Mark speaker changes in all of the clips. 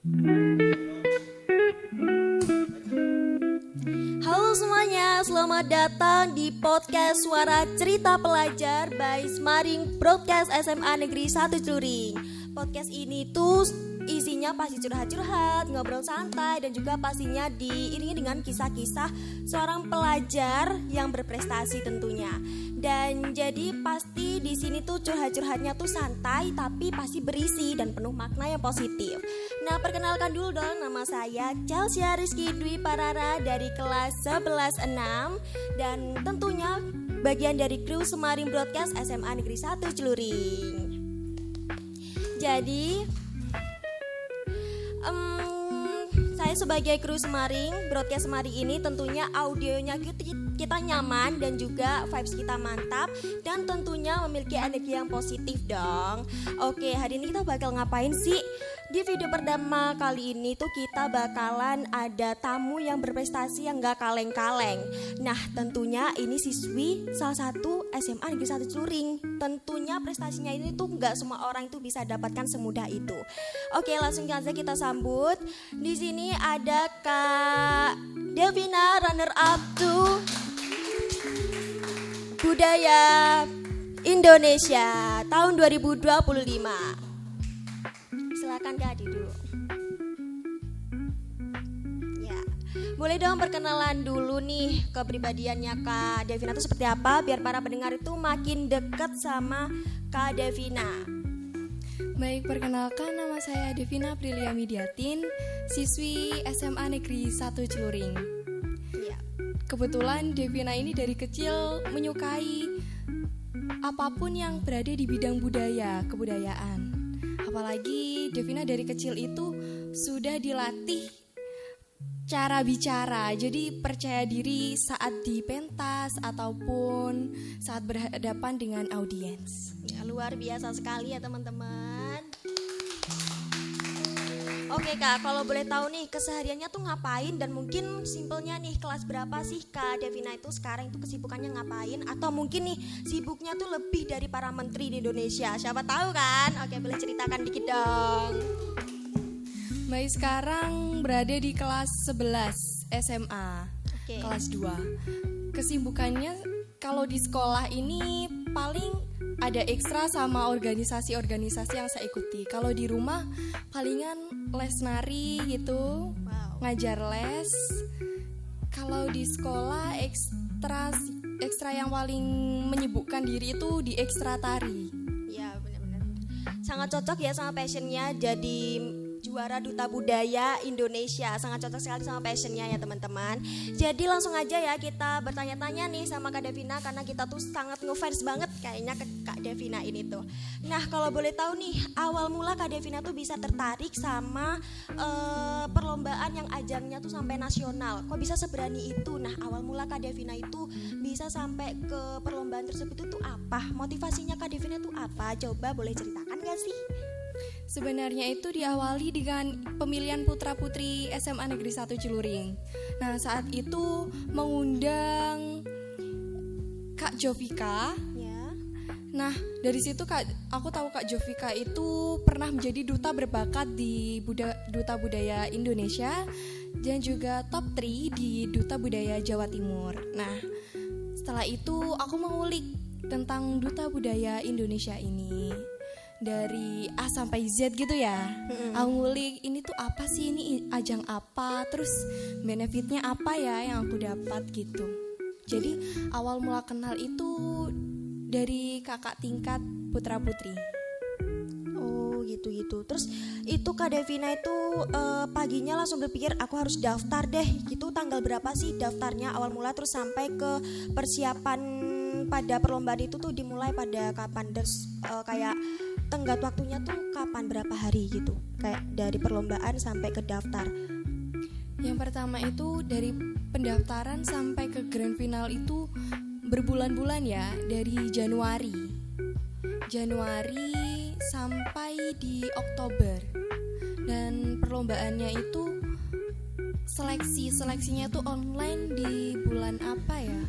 Speaker 1: Halo semuanya, selamat datang di podcast Suara Cerita Pelajar by Smaring Broadcast SMA Negeri 1 Celuring. Podcast ini tuh isinya pasti curhat-curhat, ngobrol santai, dan juga pastinya diiringi dengan kisah-kisah seorang pelajar yang berprestasi tentunya. Dan jadi pasti di sini tuh curhat-curhatnya tuh santai tapi pasti berisi dan penuh makna yang positif. Nah, perkenalkan dulu dong, nama saya Chelsea Rizky Dwi Parara dari kelas 11-6 dan tentunya bagian dari kru Smaring Broadcast SMA Negeri 1 Celuring. Jadi saya sebagai kru Smaring Broadcast Smaring ini tentunya audionya kita nyaman dan juga vibes kita mantap dan tentunya memiliki energi yang positif dong. Oke, hari ini kita bakal ngapain sih? Di video pertama kali ini tuh kita bakalan ada tamu yang berprestasi yang gak kaleng-kaleng. Nah, tentunya ini siswi salah satu SMA Negeri 1 Celuring. Tentunya prestasinya ini tuh gak semua orang itu bisa dapatkan semudah itu. Oke, langsung aja kita sambut. Di sini ada Kak Devina, runner up to Budaya Indonesia tahun 2025. Silakan Kak Adi dulu. Ya, boleh dong perkenalan dulu nih kepribadiannya Kak Devina itu seperti apa biar para pendengar itu makin dekat sama Kak Devina.
Speaker 2: Baik, perkenalkan nama saya Devina Aprilia Midiatin, siswi SMA Negeri 1 Celuring.
Speaker 1: Ya.
Speaker 2: Kebetulan Devina ini dari kecil menyukai apapun yang berada di bidang kebudayaan. Apalagi Devina dari kecil itu sudah dilatih cara bicara, jadi percaya diri saat di pentas ataupun saat berhadapan dengan audiens.
Speaker 1: Ya, luar biasa sekali ya teman-teman. Oke Kak, kalau boleh tahu nih kesehariannya tuh ngapain dan mungkin simpelnya nih kelas berapa sih Kak Devina itu sekarang itu kesibukannya ngapain atau mungkin nih sibuknya tuh lebih dari para menteri di Indonesia, siapa tahu kan? Oke, boleh ceritakan dikit dong.
Speaker 2: Baik, sekarang berada di kelas 11 SMA, kelas 2. Kesibukannya kalau di sekolah ini paling ada ekstra sama organisasi-organisasi yang saya ikuti. Kalau di rumah palingan les nari gitu, ngajar les. Kalau di sekolah ekstra yang paling menyibukkan diri itu di ekstra tari.
Speaker 1: Ya, benar-benar. Sangat cocok ya sama passionnya jadi juara Duta Budaya Indonesia. Sangat cocok sekali sama passionnya ya teman-teman. Jadi langsung aja ya kita bertanya-tanya nih sama Kak Devina karena kita tuh sangat ngefans banget kayaknya ke Kak Devina ini tuh. Nah, kalau boleh tahu nih awal mula Kak Devina tuh bisa tertarik sama perlombaan yang ajangnya tuh sampai nasional. Kok bisa seberani itu? Nah, awal mula Kak Devina itu bisa sampai ke perlombaan tersebut itu apa? Motivasinya Kak Devina tuh apa? Coba boleh ceritakan gak sih?
Speaker 2: Sebenarnya itu diawali dengan pemilihan putra-putri SMA Negeri 1 Celuring. Nah, saat itu mengundang Kak Jovika.
Speaker 1: Ya.
Speaker 2: Nah, dari situ aku tahu Kak Jovika itu pernah menjadi duta berbakat di Duta Budaya Indonesia dan juga top 3 di Duta Budaya Jawa Timur. Nah, setelah itu aku mengulik tentang Duta Budaya Indonesia ini. Dari A sampai Z gitu ya. Aku ngulik ini tuh apa sih, ini ajang apa, terus benefitnya apa ya yang aku dapat gitu. Jadi awal mula kenal itu dari kakak tingkat putra putri.
Speaker 1: Oh gitu. Terus itu Kak Devina itu paginya langsung berpikir aku harus daftar deh. Gitu tanggal berapa sih daftarnya awal mula terus sampai ke persiapan pada perlombaan itu tuh dimulai pada kapan? Terus kayak tenggat waktunya tuh kapan, berapa hari gitu, kayak dari perlombaan sampai ke daftar.
Speaker 2: Yang pertama itu dari pendaftaran sampai ke grand final itu berbulan-bulan ya, dari Januari sampai di Oktober. Dan perlombaannya itu seleksinya tuh online di bulan apa ya?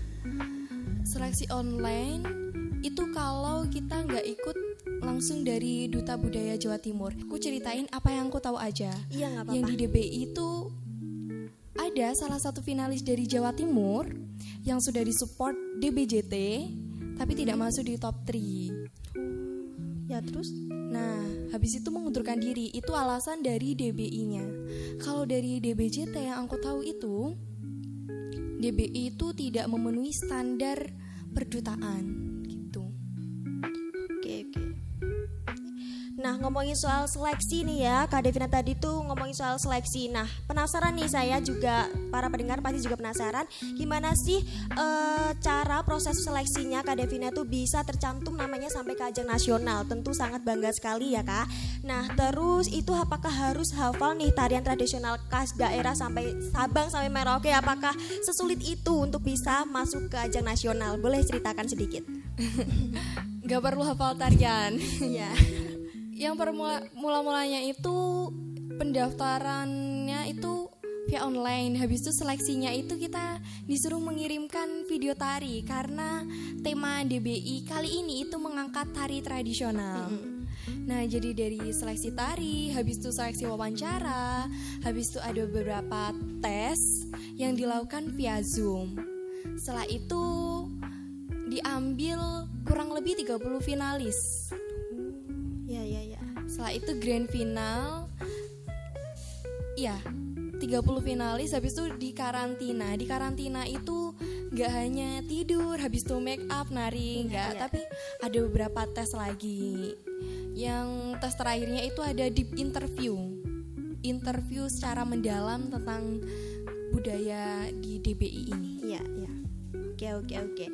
Speaker 2: Seleksi online itu kalau kita nggak ikut langsung dari Duta Budaya Jawa Timur. Aku ceritain apa yang aku tahu aja.
Speaker 1: Iya, nggak
Speaker 2: Yang
Speaker 1: apa-apa.
Speaker 2: di DBI itu ada salah satu finalis dari Jawa Timur yang sudah disupport DBJT tapi tidak masuk di top 3.
Speaker 1: Ya terus?
Speaker 2: Nah, habis itu mengundurkan diri. Itu alasan dari DBI-nya. Kalau dari DBJT yang aku tahu itu, DBI itu tidak memenuhi standar perdutaan gitu.
Speaker 1: Oke. Nah, ngomongin soal seleksi nih ya, Kak Devina tadi tuh ngomongin soal seleksi. Nah, penasaran nih, saya juga, para pendengar pasti juga penasaran, gimana sih cara proses seleksinya Kak Devina tuh bisa tercantum namanya sampai ke ajang nasional. Tentu sangat bangga sekali ya Kak. Nah, terus itu apakah harus hafal nih tarian tradisional khas daerah sampai Sabang sampai Merauke? Apakah sesulit itu untuk bisa masuk ke ajang nasional? Boleh ceritakan sedikit?
Speaker 2: Gak perlu hafal tarian.
Speaker 1: Iya.
Speaker 2: Yang mula-mulanya itu pendaftarannya itu via online. Habis itu seleksinya itu kita disuruh mengirimkan video tari karena tema DBI kali ini itu mengangkat tari tradisional. Nah, jadi dari seleksi tari, habis itu seleksi wawancara, habis itu ada beberapa tes yang dilakukan via Zoom. Setelah itu diambil kurang lebih 30 finalis.
Speaker 1: Ya.
Speaker 2: Setelah itu grand final. Iya, 30 finalis. Habis itu di karantina. Di karantina itu gak hanya tidur, habis itu make up, nari, enggak, tapi ada beberapa tes lagi. Yang tes terakhirnya itu ada deep interview. Interview secara mendalam tentang budaya di DBI ini.
Speaker 1: Iya. Oke.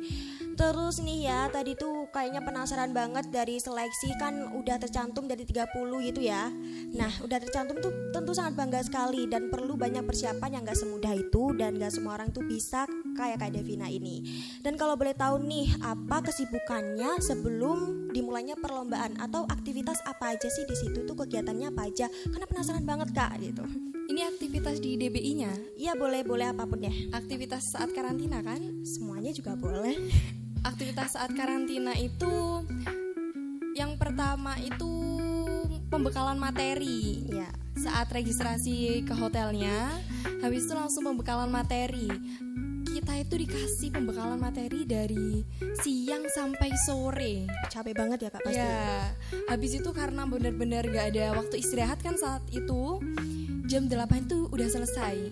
Speaker 1: Terus nih ya, tadi tuh kayaknya penasaran banget dari seleksi kan udah tercantum dari 30 gitu ya. Nah, udah tercantum tuh tentu sangat bangga sekali dan perlu banyak persiapan yang gak semudah itu dan gak semua orang tuh bisa kayak Kak Devina ini. Dan kalau boleh tahu nih, apa kesibukannya sebelum dimulainya perlombaan atau aktivitas apa aja sih di situ tuh, kegiatannya apa aja? Karena penasaran banget Kak gitu.
Speaker 2: Ini aktivitas di DBI-nya.
Speaker 1: Iya, boleh apapun deh.
Speaker 2: Aktivitas saat karantina kan?
Speaker 1: Semuanya juga boleh.
Speaker 2: Aktivitas saat karantina itu yang pertama itu pembekalan materi.
Speaker 1: Iya.
Speaker 2: Saat registrasi ke hotelnya, habis itu langsung pembekalan materi. Kita itu dikasih pembekalan materi dari siang sampai sore.
Speaker 1: Capek banget ya Kak pasti.
Speaker 2: Ya, habis itu karena benar-benar gak ada waktu istirahat kan saat itu, jam 8 itu udah selesai.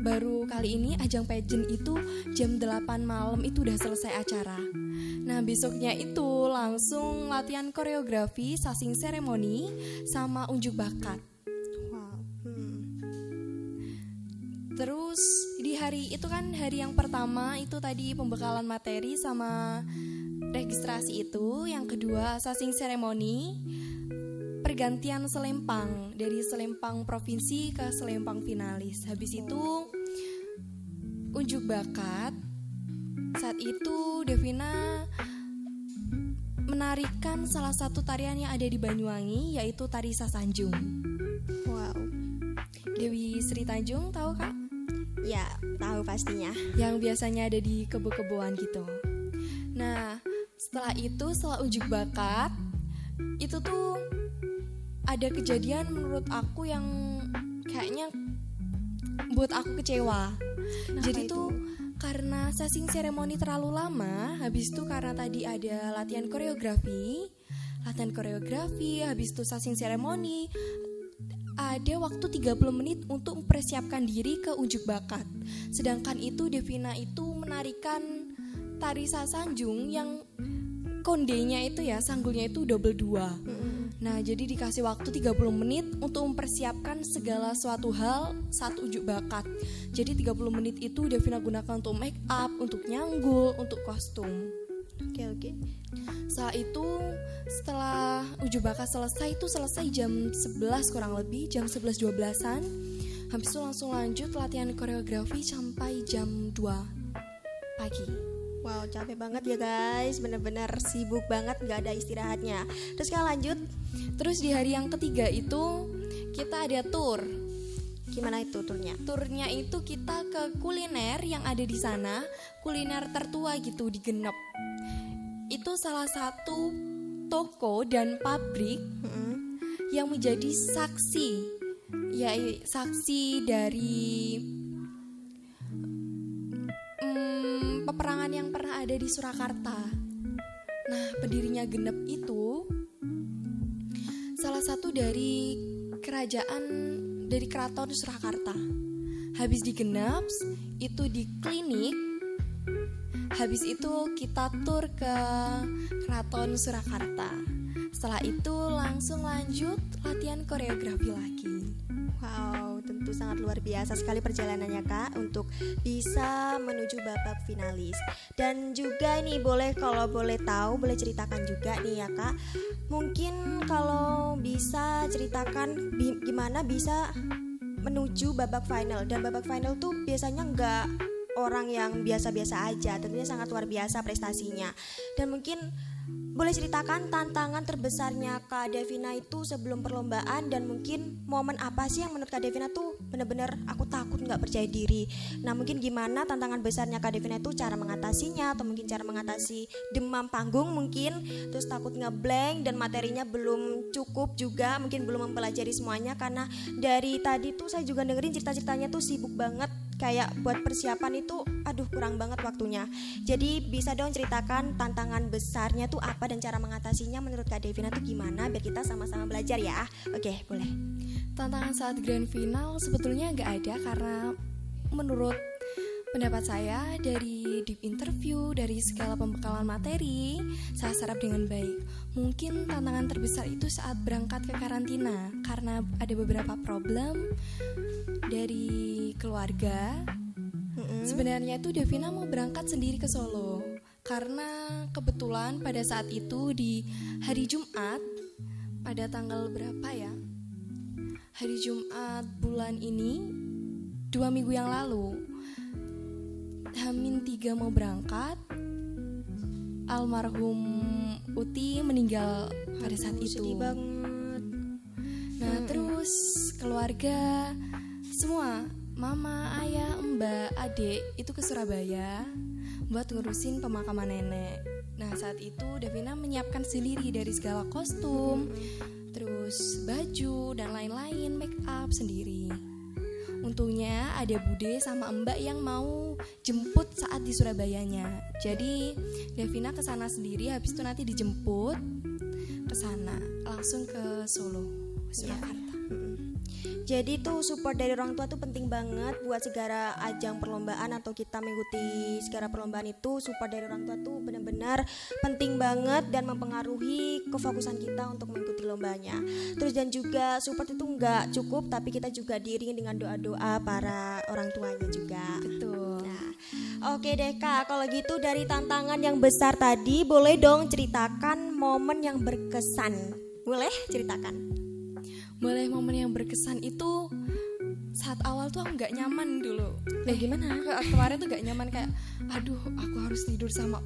Speaker 2: Baru kali ini ajang pageant itu jam 8 malam itu udah selesai acara. Nah, besoknya itu langsung latihan koreografi, sasing seremoni, sama unjuk bakat.
Speaker 1: Wow.
Speaker 2: Terus di hari itu kan hari yang pertama itu tadi pembekalan materi sama registrasi itu. Yang kedua sasing seremoni, pergantian selempang dari selempang provinsi ke selempang finalis. Habis itu unjuk bakat. Saat itu Devina menarikan salah satu tarian yang ada di Banyuwangi, yaitu tari Sasanjung.
Speaker 1: Wow.
Speaker 2: Dewi Sri Tanjung tahu Kak?
Speaker 1: Ya, tahu pastinya.
Speaker 2: Yang biasanya ada di kebo-keboan gitu. Nah, setelah unjuk bakat, itu tuh ada kejadian menurut aku yang kayaknya buat aku kecewa. Jadi
Speaker 1: itu?
Speaker 2: tuh karena sasing seremoni terlalu lama, habis itu karena tadi ada latihan koreografi, habis itu sasing seremoni, ada waktu 30 menit untuk mempersiapkan diri ke unjuk bakat. Sedangkan itu Devina itu menarikan tari Sasanjung yang kondenya itu ya, sanggulnya itu double 2. Nah, jadi dikasih waktu 30 menit untuk mempersiapkan segala suatu hal saat unjuk bakat. Jadi 30 menit itu Devina gunakan untuk make up, untuk nyanggul, untuk kostum.
Speaker 1: Oke.
Speaker 2: Setelah unjuk bakat selesai jam 11 kurang lebih, jam 11.12an. Habis itu langsung lanjut latihan koreografi sampai jam 2 pagi.
Speaker 1: Wow, capek banget ya guys, bener-bener sibuk banget, gak ada istirahatnya. Terus kita lanjut.
Speaker 2: Terus di hari yang ketiga itu kita ada tour.
Speaker 1: Gimana itu turnya?
Speaker 2: Turnya itu kita ke kuliner yang ada di sana, kuliner tertua gitu di Genep. Itu salah satu toko dan pabrik yang menjadi saksi, ya saksi dari peperangan yang pernah ada di Surakarta. Nah, pendirinya Genep itu salah satu dari keraton Surakarta. Habis di Genep, itu di klinik. Habis itu kita tur ke Keraton Surakarta. Setelah itu langsung lanjut latihan koreografi lagi.
Speaker 1: Wow, tentu sangat luar biasa sekali perjalanannya Kak untuk bisa menuju babak finalis. Dan juga ini kalau boleh tahu, boleh ceritakan juga nih ya Kak. Mungkin kalau bisa ceritakan gimana bisa menuju babak final. Dan babak final tuh biasanya nggak orang yang biasa-biasa aja, tentunya sangat luar biasa prestasinya. Dan mungkin boleh ceritakan tantangan terbesarnya Kak Devina itu sebelum perlombaan, dan mungkin momen apa sih yang menurut Kak Devina tuh bener-bener aku takut gak percaya diri. Nah mungkin gimana tantangan besarnya Kak Devina itu, cara mengatasinya, atau mungkin cara mengatasi demam panggung mungkin, terus takut ngeblank dan materinya belum cukup juga, mungkin belum mempelajari semuanya. Karena dari tadi tuh saya juga dengerin cerita-ceritanya tuh sibuk banget, kayak buat persiapan itu aduh kurang banget waktunya. Jadi bisa dong ceritakan tantangan besarnya tuh apa dan cara mengatasinya menurut Kak Devina tuh gimana, biar kita sama-sama belajar ya. Oke, boleh.
Speaker 2: Tantangan saat grand final sebetulnya nggak ada, karena menurut pendapat saya dari deep interview, dari segala pembekalan materi, saya serap dengan baik. Mungkin tantangan terbesar itu saat berangkat ke karantina, karena ada beberapa problem dari keluarga. Sebenarnya itu Devina mau berangkat sendiri ke Solo, karena kebetulan pada saat itu di hari Jumat, pada tanggal berapa ya? Hari Jumat bulan ini, 2 minggu yang lalu, H-3 mau berangkat, almarhum Uti meninggal pada saat itu.
Speaker 1: Sedih banget.
Speaker 2: Nah terus keluarga semua, mama, ayah, mbak, adik itu ke Surabaya buat ngurusin pemakaman nenek. Nah saat itu Devina menyiapkan sendiri dari segala kostum, terus baju dan lain-lain, make up sendiri. Untungnya ada Bude sama Mbak yang mau jemput saat di Surabayanya. Jadi Devina ke sana sendiri, habis itu nanti dijemput ke sana langsung ke Solo, Surakarta.
Speaker 1: Jadi tuh support dari orang tua tuh penting banget buat segala ajang perlombaan atau kita mengikuti segala perlombaan itu. Support dari orang tua tuh benar-benar penting banget dan mempengaruhi kefokusan kita untuk mengikuti lombanya. Terus dan juga support itu nggak cukup, tapi kita juga diiringi dengan doa-doa para orang tuanya juga.
Speaker 2: Betul.
Speaker 1: Nah, oke deh Kak, kalau gitu dari tantangan yang besar tadi, boleh dong ceritakan momen yang berkesan. Boleh ceritakan?
Speaker 2: Boleh. Momen yang berkesan itu saat awal tuh aku gak nyaman dulu.
Speaker 1: Gimana?
Speaker 2: Kemarin tuh gak nyaman, kayak aduh aku harus tidur sama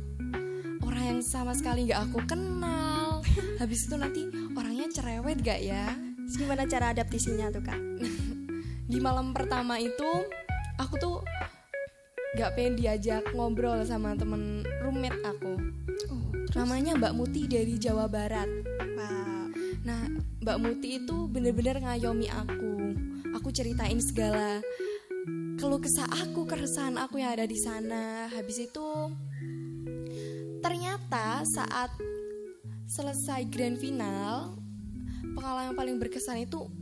Speaker 2: orang yang sama sekali gak aku kenal. Habis itu nanti orangnya cerewet gak ya?
Speaker 1: Gimana cara adaptasinya tuh Kak?
Speaker 2: Di malam pertama itu aku tuh gak pengen diajak ngobrol sama temen roommate aku. Namanya Mbak Muti dari Jawa Barat.
Speaker 1: Wow.
Speaker 2: Nah Mbak Muti itu bener-bener ngayomi aku. Aku ceritain segala keluh kesah aku, keresahan aku yang ada di sana. Habis itu ternyata saat selesai grand final, pengalaman yang paling berkesan itu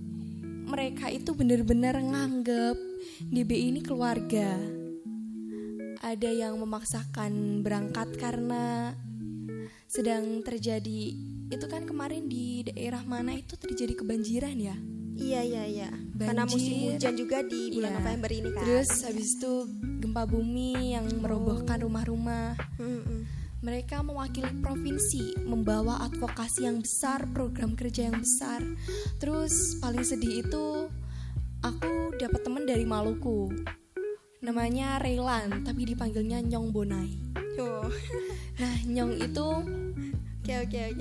Speaker 2: mereka itu bener-bener nganggep DBI ini keluarga. Ada yang memaksakan berangkat karena sedang terjadi, itu kan kemarin di daerah mana itu terjadi kebanjiran ya?
Speaker 1: Iya. Karena musim hujan juga di bulan November ini kan.
Speaker 2: Terus habis itu gempa bumi yang merobohkan rumah-rumah. Mereka mewakili provinsi, membawa advokasi yang besar, program kerja yang besar. Terus paling sedih itu aku dapat teman dari Maluku. Namanya Raylan, tapi dipanggilnya Nyong Bonai. Nah, Nyong itu
Speaker 1: Oke.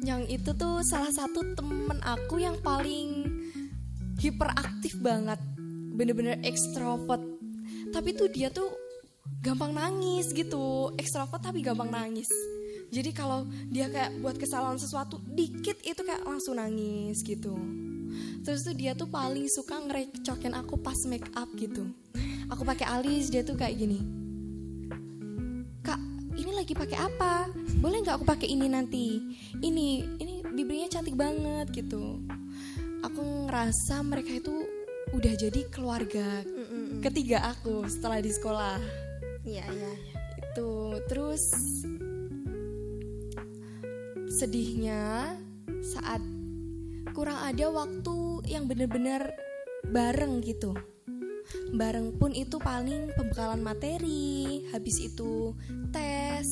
Speaker 2: Nyong itu tuh salah satu temen aku yang paling hiperaktif banget, bener-bener ekstrovert. Tapi tuh dia tuh gampang nangis gitu, ekstrovert tapi gampang nangis. Jadi kalau dia kayak buat kesalahan sesuatu dikit itu kayak langsung nangis gitu. Terus tuh dia tuh paling suka ngerecokin aku pas make up gitu. Aku pakai alis, dia tuh kayak gini, "Kak, ini lagi pakai apa? Boleh nggak aku pakai ini nanti? Ini bibirnya cantik banget gitu." Aku ngerasa mereka itu udah jadi keluarga ketiga aku setelah di sekolah.
Speaker 1: Iya.
Speaker 2: Itu terus sedihnya saat kurang ada waktu yang benar-benar bareng gitu. Bareng pun itu paling pembekalan materi, habis itu tes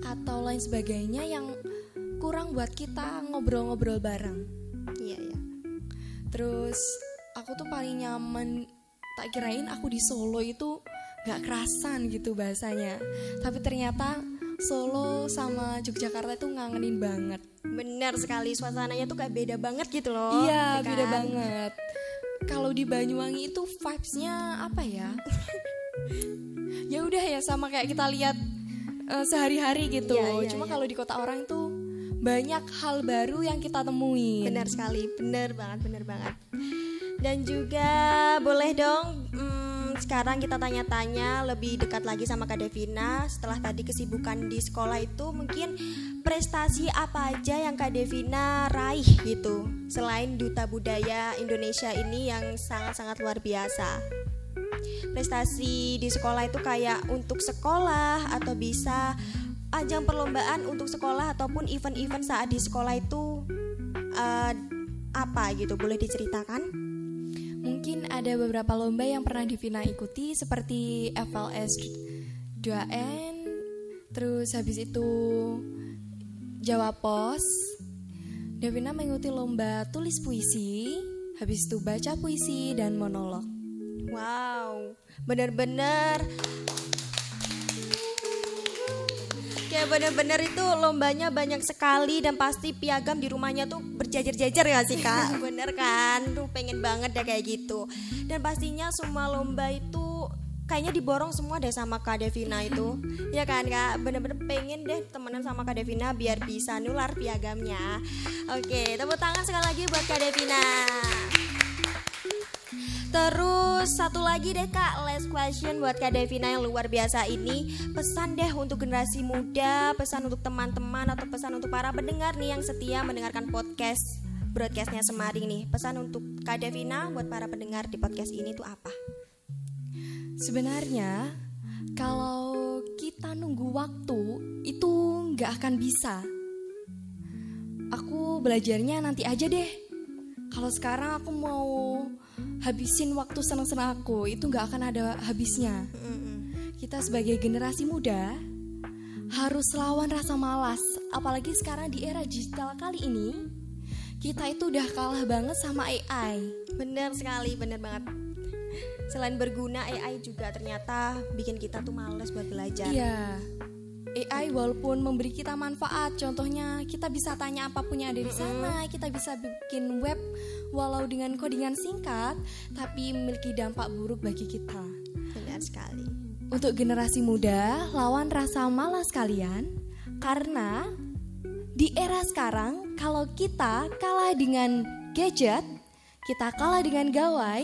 Speaker 2: atau lain sebagainya yang kurang buat kita ngobrol-ngobrol bareng.
Speaker 1: Iya.
Speaker 2: Terus aku tuh paling nyaman, tak kirain aku di Solo itu gak kerasan gitu bahasanya. Tapi ternyata Solo sama Yogyakarta itu ngangenin banget.
Speaker 1: Benar sekali, suasananya tuh kayak beda banget gitu loh.
Speaker 2: Iya,
Speaker 1: ya kan?
Speaker 2: beda banget. Kalau di Banyuwangi itu vibes-nya apa ya? Ya udah ya sama kayak kita lihat sehari-hari gitu.
Speaker 1: Iya,
Speaker 2: Cuma
Speaker 1: iya.
Speaker 2: kalau di kota orang tuh banyak hal baru yang kita temuin.
Speaker 1: Benar sekali, benar banget. Dan juga boleh dong sekarang kita tanya-tanya lebih dekat lagi sama Kak Devina. Setelah tadi kesibukan di sekolah itu, mungkin prestasi apa aja yang Kak Devina raih gitu selain Duta Budaya Indonesia ini yang sangat-sangat luar biasa. Prestasi di sekolah itu kayak untuk sekolah atau bisa ajang perlombaan untuk sekolah ataupun event-event saat di sekolah itu apa gitu, boleh diceritakan?
Speaker 2: Mungkin ada beberapa lomba yang pernah Devina ikuti seperti FLS 2N, terus habis itu Jawa Pos. Devina mengikuti lomba tulis puisi, habis itu baca puisi dan monolog.
Speaker 1: Wow, bener-bener kayak bener-bener itu lombanya banyak sekali dan pasti piagam di rumahnya tuh berjajar-jajar ya sih Kak. Bener kan, tuh pengen banget deh kayak gitu. Dan pastinya semua lomba itu kayaknya diborong semua deh sama Kak Devina itu. Ya kan Kak, bener-bener pengen deh temenan sama Kak Devina biar bisa nular piagamnya. Oke, tepuk tangan sekali lagi buat Kak Devina. Terus satu lagi deh Kak, last question buat Kak Devina yang luar biasa ini. Pesan deh untuk generasi muda, pesan untuk teman-teman atau pesan untuk para pendengar nih yang setia mendengarkan broadcastnya Semaring nih. Pesan untuk Kak Devina buat para pendengar di podcast ini tuh apa?
Speaker 2: Sebenarnya kalau kita nunggu waktu itu gak akan bisa. Aku belajarnya nanti aja deh. Kalau sekarang aku mau habisin waktu senang-senang aku, itu gak akan ada habisnya. Kita sebagai generasi muda harus lawan rasa malas. Apalagi sekarang di era digital kali ini, kita itu udah kalah banget sama AI.
Speaker 1: Bener sekali, bener banget. Selain berguna, AI juga ternyata bikin kita tuh males buat belajar.
Speaker 2: Iya, AI walaupun memberi kita manfaat, contohnya kita bisa tanya apapun yang ada di sana, kita bisa bikin web walau dengan codingan singkat, tapi memiliki dampak buruk bagi kita.
Speaker 1: Benar sekali.
Speaker 2: Untuk generasi muda, lawan rasa malas kalian, karena di era sekarang kalau kita kalah dengan gadget, kita kalah dengan gawai,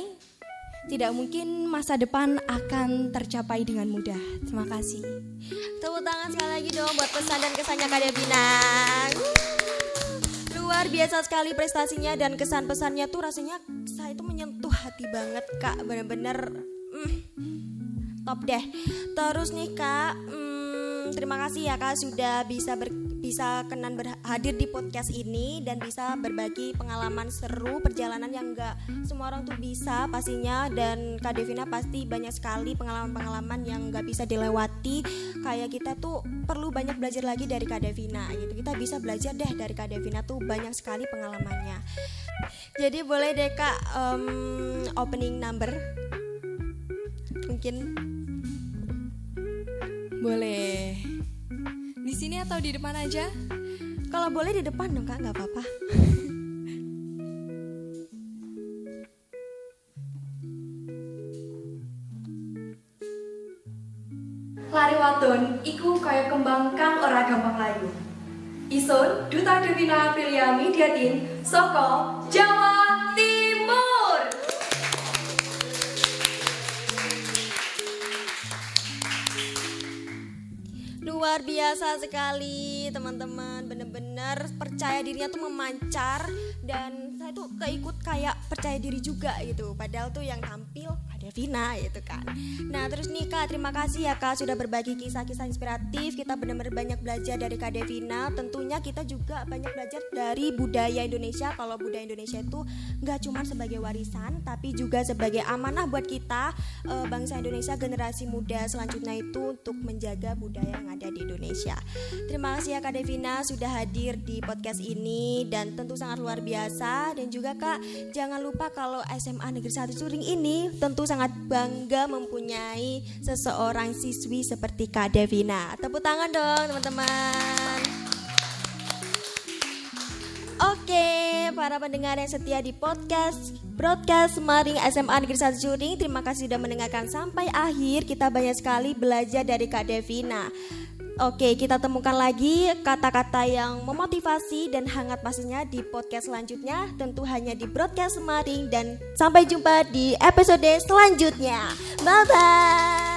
Speaker 2: tidak mungkin masa depan akan tercapai dengan mudah. Terima kasih.
Speaker 1: Tepuk tangan sekali lagi dong buat pesan dan kesannya Kak Devina. Luar biasa sekali prestasinya dan kesan-pesannya tuh rasanya saya itu menyentuh hati banget Kak. Bener-bener top deh. Terus nih Kak, terima kasih ya Kak sudah bisa hadir di podcast ini dan bisa berbagi pengalaman seru perjalanan yang gak semua orang tuh bisa pastinya. Dan Kak Devina pasti banyak sekali pengalaman-pengalaman yang gak bisa dilewati. Kayak kita tuh perlu banyak belajar lagi dari Kak Devina gitu. Kita bisa belajar deh dari Kak Devina tuh banyak sekali pengalamannya. Jadi boleh deh Kak opening number mungkin.
Speaker 2: Boleh. Di sini atau di depan aja?
Speaker 1: Kalau boleh di depan dong Kak, nggak apa-apa.
Speaker 2: Lari wadon, iku kaya kembang kang ora gampang layu. Isun Duta Devina Aprilia Mediatin Soko Jawa Timur.
Speaker 1: Luar biasa sekali teman-teman, bener-bener percaya dirinya tuh memancar. Dan saya tuh keikut kayak percaya diri juga gitu. Padahal tuh yang tampil Kak Devina gitu kan. Nah terus nih Kak, terima kasih ya Kak sudah berbagi kisah-kisah inspiratif. Kita benar-benar banyak belajar dari Kak Devina. Tentunya kita juga banyak belajar dari budaya Indonesia. Kalau budaya Indonesia itu gak cuma sebagai warisan, tapi juga sebagai amanah buat kita, bangsa Indonesia, generasi muda selanjutnya itu untuk menjaga budaya yang ada di Indonesia. Terima kasih ya Kak Devina sudah hadir di podcast ini dan tentu sangat luar biasa. Dan juga Kak, jangan lupa kalau SMA Negeri 1 Curing ini tentu sangat bangga mempunyai seseorang siswi seperti Kak Devina. Tepuk tangan dong teman-teman. Oke, para pendengar yang setia di broadcast Semaring SMA Negeri 1 Curing, terima kasih sudah mendengarkan sampai akhir. Kita banyak sekali belajar dari Kak Devina. Oke, kita temukan lagi kata-kata yang memotivasi dan hangat pastinya di podcast selanjutnya, tentu hanya di broadcast Semaring, dan sampai jumpa di episode selanjutnya. Bye bye.